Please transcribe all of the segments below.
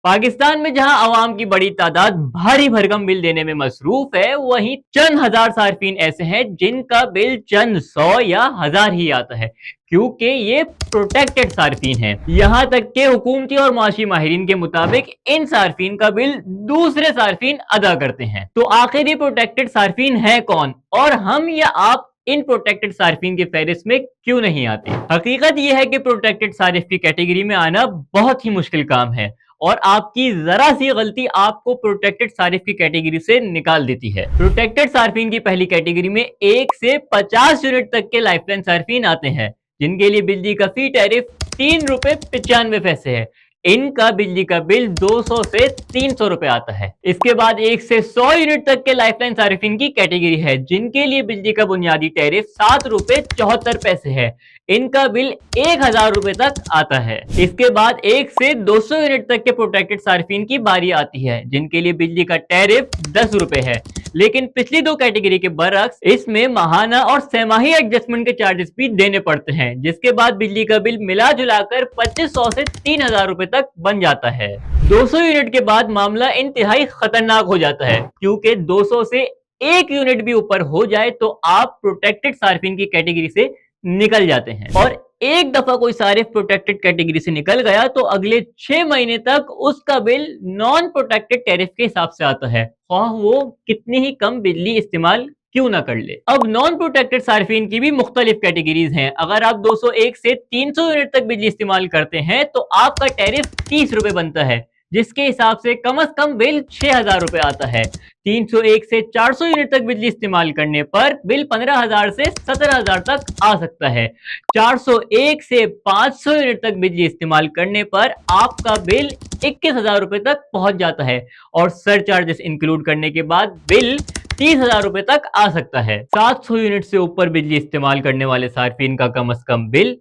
पाकिस्तान में जहां आवाम की बड़ी तादाद भारी भरकम बिल देने में मसरूफ है, वहीं चंद हजार सार्फिन ऐसे हैं जिनका बिल चंद सौ या हजार ही आता है, क्योंकि ये प्रोटेक्टेड सार्फिन हैं। यहाँ तक के हुकूमती और माशी माहिरीन के मुताबिक इन सार्फिन का बिल दूसरे सार्फिन अदा करते हैं। तो आखिर ये प्रोटेक्टेड सार्फिन है कौन, और हम या आप इन प्रोटेक्टेड सार्फिन की फहरिस्त में क्यों नहीं आते? हकीकत यह है कि प्रोटेक्टेड सारिफ की कैटेगरी में आना बहुत ही मुश्किल काम है, और आपकी जरा सी गलती आपको प्रोटेक्टेड सारिफ की कैटेगरी से निकाल देती है। प्रोटेक्टेड सार्फिन की पहली कैटेगरी में 1 से 50 यूनिट तक के लाइफलाइन सार्फिन आते हैं, जिनके लिए बिजली का फी टैरिफ 3 रुपए 95 पैसे है। इनका बिजली का बिल 200 से 300 रुपए आता है। इसके बाद 1 से 100 यूनिट तक के लाइफलाइन सार्फिन की कैटेगरी है, जिनके लिए बिजली का बुनियादी टैरिफ 7 रुपए 74 पैसे है। इनका बिल 1000 रुपए तक आता है। इसके बाद 1 से 200 यूनिट तक के प्रोटेक्टेड सार्फिन की बारी आती है, जिनके लिए बिजली का टैरिफ 10 रुपए है। लेकिन पिछली दो कैटेगरी के बरअक्स इसमें माहाना और सहमाही एडजस्टमेंट के चार्जेस भी देने पड़ते हैं, जिसके बाद बिजली का बिल मिला जुलाकर 2500 से 3000 रुपए तक बन जाता है। 200 यूनिट के बाद मामला इंतहाई खतरनाक हो जाता है, क्योंकि 200 से 1 यूनिट भी ऊपर हो जाए तो आप प्रोटेक्टेड सार्फिन की कैटेगरी से निकल जाते हैं। और एक दफा कोई सारिफ प्रोटेक्टेड कैटेगरी से निकल गया तो अगले 6 महीने तक उसका बिल नॉन प्रोटेक्टेड टैरिफ के हिसाब से आता है, ख्वाह वो कितनी ही कम बिजली इस्तेमाल क्यों ना कर ले। अब नॉन प्रोटेक्टेड सार्फिन की भी मुख्तलिफ कैटेगरीज हैं। अगर आप 201 से 300 यूनिट तक बिजली इस्तेमाल करते हैं तो आपका टैरिफ 30 रुपए बनता है, जिसके हिसाब से कम बिल 6000 रुपए आता है। 301 से 400 यूनिट तक बिजली इस्तेमाल करने पर बिल 15000 से 17000 तक आ सकता है। 401 से 500 यूनिट तक बिजली इस्तेमाल करने पर आपका बिल 21000 रुपए तक पहुंच जाता है, और सरचार्जेस इंक्लूड करने के बाद बिल 30000 रुपए तक आ सकता है। 700 यूनिट से ऊपर बिजली इस्तेमाल करने वाले सार्फिन का कम से कम बिल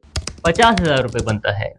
50000 रुपए बनता है।